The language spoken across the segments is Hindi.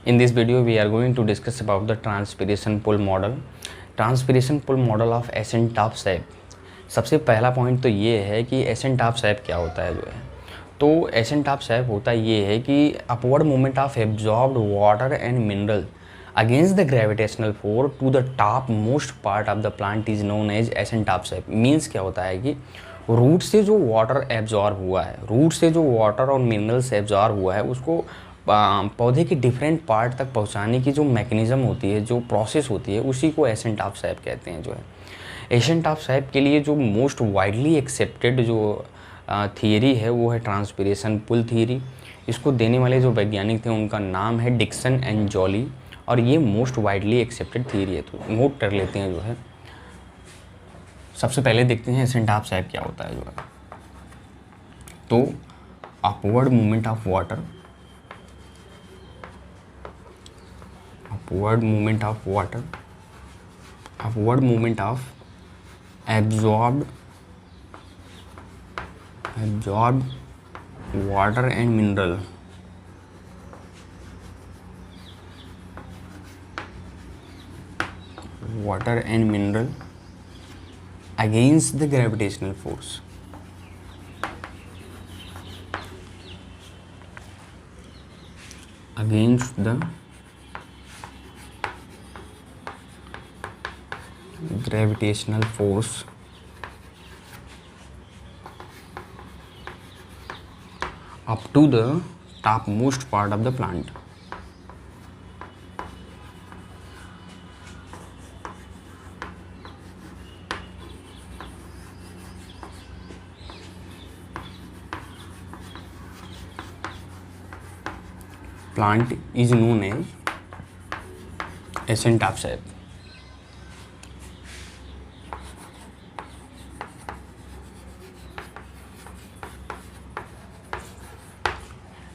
In this video, we are going to discuss about the transpiration pull model. Transpiration pull model of Ascent-Top-Shape. सबसे पहला पॉइंट तो ये है कि Ascent-Top-Shape क्या होता है जो है। तो Ascent-Top-Shape होता ये है कि upward movement of absorbed water and mineral against the gravitational force to the top most part of the plant is known as Ascent-Top-Shape। Means क्या होता है कि रूट से जो वाटर एब्जॉर्ब हुआ है, रूट से जो वाटर और मिनरल्स एब्जॉर्ब हुआ है, उसको पौधे के डिफरेंट पार्ट तक पहुंचाने की जो मैकेनिज़्म होती है, जो प्रोसेस होती है, उसी को Ascent-Top-Shape कहते हैं जो है। Ascent-Top-Shape के लिए जो मोस्ट वाइडली एक्सेप्टेड जो थियरी है वो है ट्रांसपिरेशन पुल थियरी। इसको देने वाले जो वैज्ञानिक थे उनका नाम है डिक्सन एंड जॉली, और ये मोस्ट वाइडली एक्सेप्टेड थियरी है। तो नोट कर लेते हैं जो है। सबसे पहले देखते हैं Ascent-Top-Shape क्या होता है जो है। तो upward movement of water, upward movement of water, upward movement of absorbed water and mineral, against the gravitational force. Against the gravitational force up to the topmost part of the plant. Plant is known as Ascent-Top-Shape.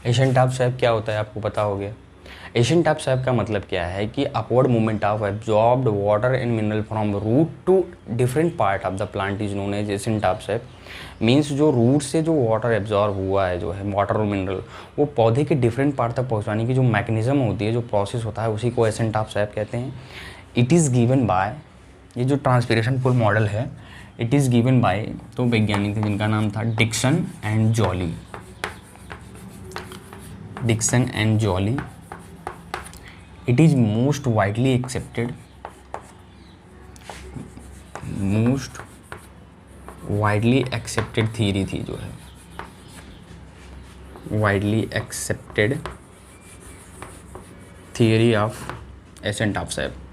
Ascent-Top-Shape क्या होता है आपको पता हो गया। Ascent-Top-Shape का मतलब क्या है कि upward movement of absorbed water and mineral from root to different part of the plant is known as Ascent-Top-Shape। Means जो रूट से जो वाटर एब्जॉर्ब हुआ है जो है, वाटर और मिनरल, वो पौधे के डिफरेंट पार्ट तक पहुँचाने की जो मैकेनिज्म होती है, जो प्रोसेस होता है, उसी को Ascent-Top-Shape कहते हैं। इट इज़ गिवन बाय, ये जो ट्रांसपिरेशन पुल मॉडल है, इट इज़ गिवन बाय तो वैज्ञानिक थे जिनका नाम था Dickson and Jolly. Dickson and Jolly. It is most widely accepted theory थी जो है, widely accepted theory of Ascent-Top-Shape।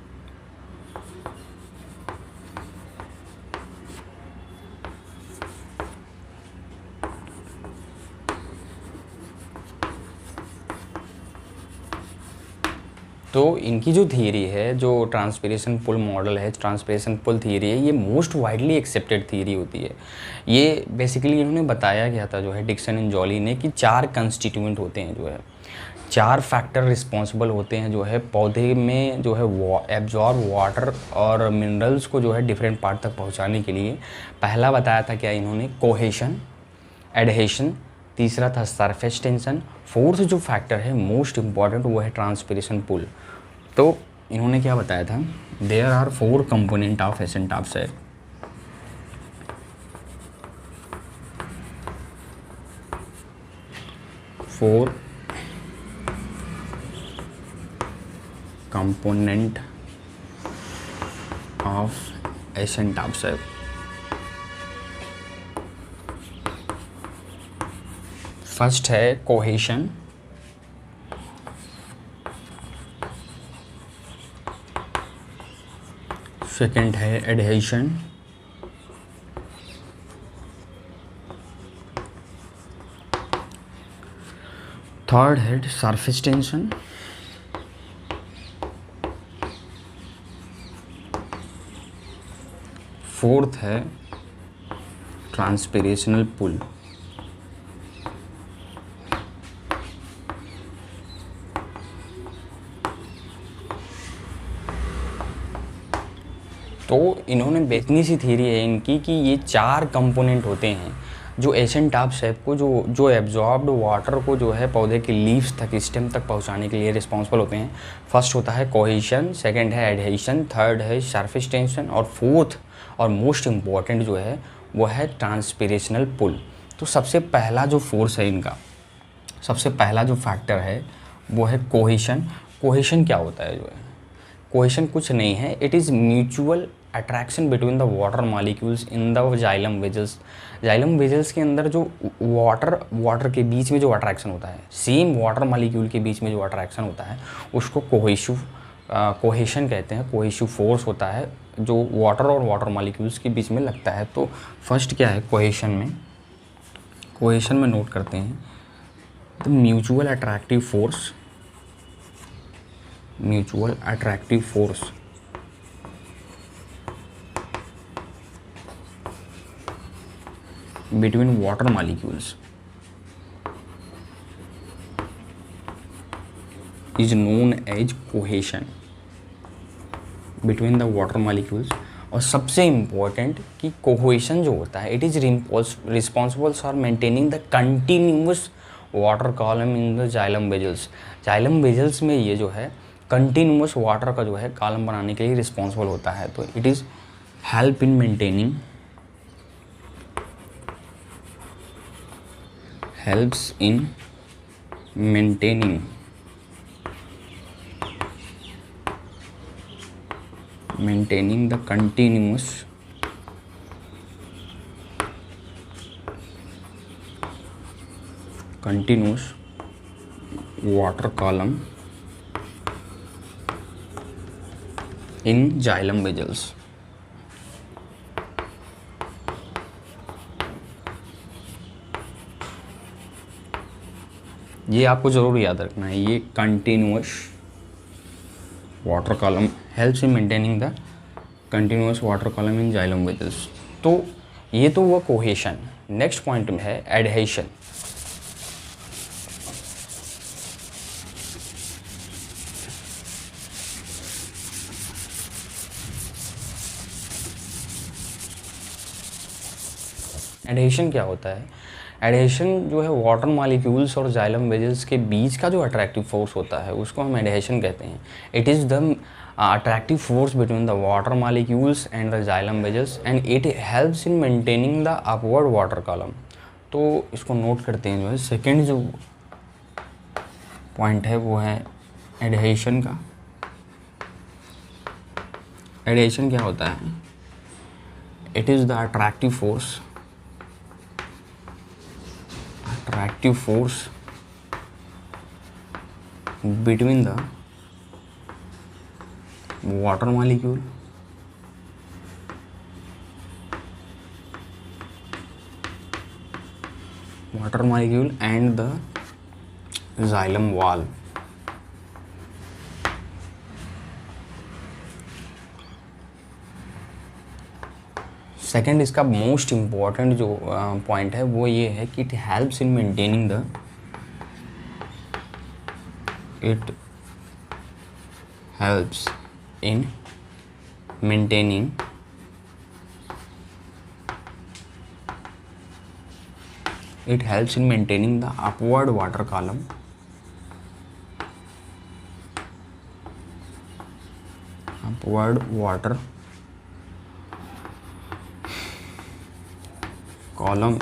तो इनकी जो थियरी है, जो ट्रांसपिरेशन पुल मॉडल है, ट्रांसपिरेशन पुल थियरी है, ये मोस्ट वाइडली एक्सेप्टेड थियरी होती है। ये बेसिकली इन्होंने बताया गया था जो है डिक्सन एंड जॉली ने कि 4 कंस्टिट्यूएंट होते हैं जो है, 4 फैक्टर रिस्पॉन्सिबल होते हैं जो है पौधे में जो है एब्जॉर्ब वाटर और मिनरल्स को जो है डिफरेंट पार्ट तक पहुँचाने के लिए। पहला बताया था क्या इन्होंने, कोहेशन, एडहेशन, तीसरा था सरफेस टेंशन, फोर्थ जो फैक्टर है मोस्ट इम्पॉर्टेंट वो है ट्रांसपिरेशन पुल। तो इन्होंने क्या बताया था, there are 4 component of Ascent-Top-Shape। Four component of Ascent-Top-Shape। First है कोहेशन, सेकंड है एडहेशन, थर्ड है सरफेस टेंशन, फोर्थ है ट्रांसपिरेशनल पुल। तो इन्होंने इतनी सी थ्योरी है इनकी कि ये 4 कंपोनेंट होते हैं जो एशियन टाप शेप को जो एब्जॉर्ब्ड वाटर को जो है पौधे के लीव्स तक, स्टेम तक पहुंचाने के लिए रिस्पॉन्सिबल होते हैं। फर्स्ट होता है कोहेशन, सेकंड है एडहेशन, थर्ड है सरफेस टेंशन, और फोर्थ और मोस्ट इम्पॉर्टेंट जो है वो है ट्रांसपीरेशनल पुल। तो सबसे पहला जो फोर्स है इनका, सबसे पहला जो फैक्टर है वो है कोहेशन। कोहेशन क्या होता है जो है, कोहेशन कुछ नहीं है, it is mutual attraction between the water molecules in the xylem vessels. Xylem vessels के अंदर जो वाटर के बीच में जो अट्रैक्शन होता है, सेम वाटर मॉलिक्यूल के बीच में जो अट्रैक्शन होता है उसको कोहेशन कहते हैं। कोहेसिव फोर्स होता है जो वाटर और वाटर मॉलिक्यूल्स के बीच में लगता है। तो फर्स्ट क्या है कोहेशन में नोट करते हैं the mutual attractive force between water molecules is known as cohesion between the water molecules। और सबसे इम्पोर्टेंट कि कोहेशन जो होता है it is responsible for maintaining the continuous water column in the xylem vessels. Xylem vessels में ये जो है कंटिन्यूस वाटर का जो है कॉलम बनाने के लिए रिस्पॉन्सिबल होता है। तो it is help in maintaining helps in maintaining the continuous water column in xylem vessels। ये आपको ज़रूर याद रखना है, ये continuous water column helps in maintaining the continuous water column in xylem vessels. तो ये तो हुआ कोहेशन। नेक्स्ट पॉइंट में है एडहेशन। एडहेशन क्या होता है? एडहेशन जो है वाटर मॉलिक्यूल्स और जाइलम वेजल्स के बीच का जो अट्रैक्टिव फोर्स होता है उसको हम एडहेशन कहते हैं। It is the attractive force between the water molecules and the xylem vessels and it helps in maintaining the upward water column. तो इसको नोट करते हैं। जो है सेकेंड जो पॉइंट है वो है एडहेशन का। एडहेशन क्या होता है? It is the attractive force between the water molecule and the xylem wall। Second इसका मोस्ट इम्पॉर्टेंट जो पॉइंट है वो ये है कि it helps in maintaining the upward water column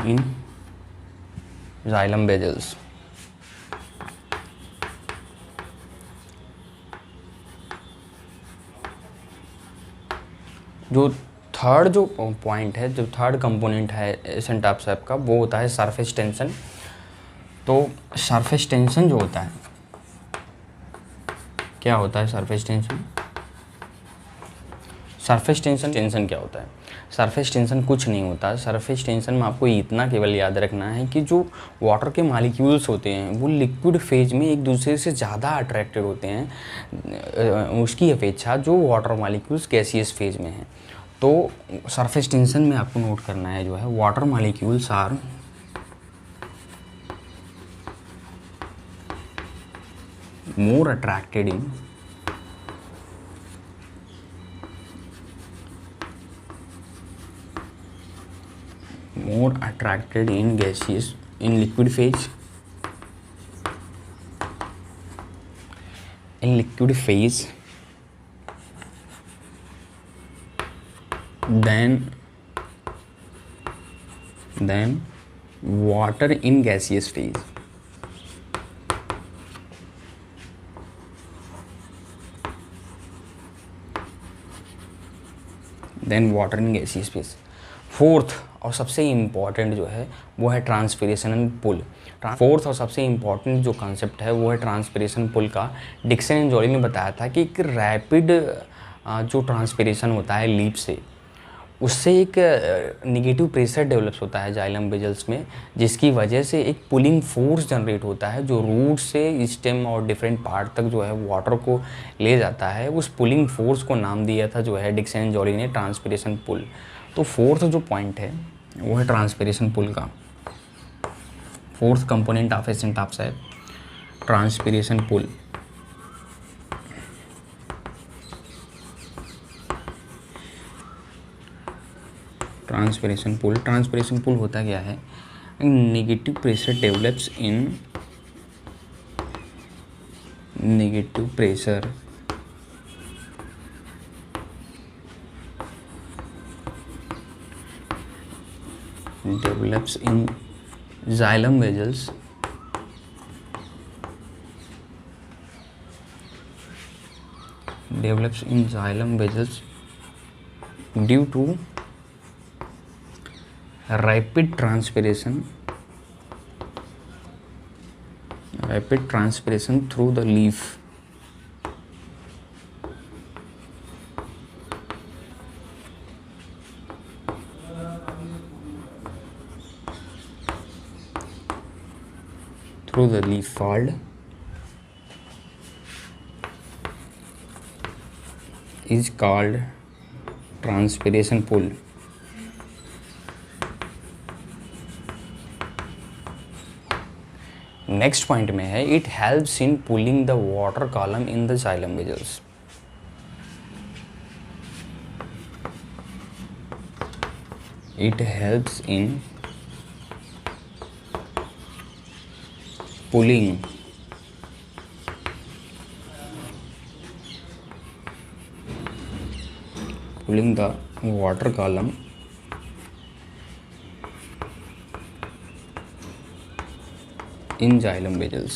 in xylem vessels। जो थर्ड जो पॉइंट है, जो थर्ड कंपोनेंट है एशियन टाप शेप का, वो होता है सरफेस टेंशन। तो सरफेस टेंशन जो होता है, क्या होता है सरफेस टेंशन? सरफेस टेंशन क्या होता है? सरफेस टेंशन कुछ नहीं होता। सरफेस टेंशन में आपको इतना केवल याद रखना है कि जो वाटर के मॉलिक्यूल्स होते हैं वो लिक्विड फेज में एक दूसरे से ज़्यादा अट्रैक्टेड होते हैं उसकी अपेक्षा जो वाटर मॉलिक्यूल्स गैसियस फेज में हैं। तो सरफेस टेंशन में आपको नोट करना है जो है water molecules are more attracted more attracted in gaseous, in liquid phase. In liquid phase than water in gaseous phase. Then water in गैसीय स्पेस। फोर्थ और सबसे इम्पॉर्टेंट जो है वो है ट्रांसपिरेशन एंड पुल। फोर्थ और सबसे इम्पॉर्टेंट जो कॉन्सेप्ट है वो है ट्रांसपिरेशन पुल का। डिक्सन एंड जॉली ने बताया था कि एक रैपिड जो ट्रांसपिरेशन होता है लीप से, उससे एक नेगेटिव प्रेशर डेवलप्स होता है जाइलम वेजल्स में, जिसकी वजह से एक पुलिंग फोर्स जनरेट होता है जो रूट से स्टेम और डिफरेंट पार्ट तक जो है वाटर को ले जाता है। उस पुलिंग फोर्स को नाम दिया था जो है डिक्सन एंड जॉली ने ट्रांसपिरेशन पुल। तो फोर्थ जो पॉइंट है वो है ट्रांसपिरेशन पुल का। फोर्थ कंपोनेंट ऑफ एसेंट है ट्रांसपिरेशन पुल। ट्रांसपिरेशन पुल होता क्या है? Negative pressure develops in negative pressure develops in xylem vessels due to rapid transpiration through the leaf. Through the leaf fold is called transpiration pull. Next point में है it helps in pulling the water column in the xylem vessels. It helps in pulling the water column in xylem vessels.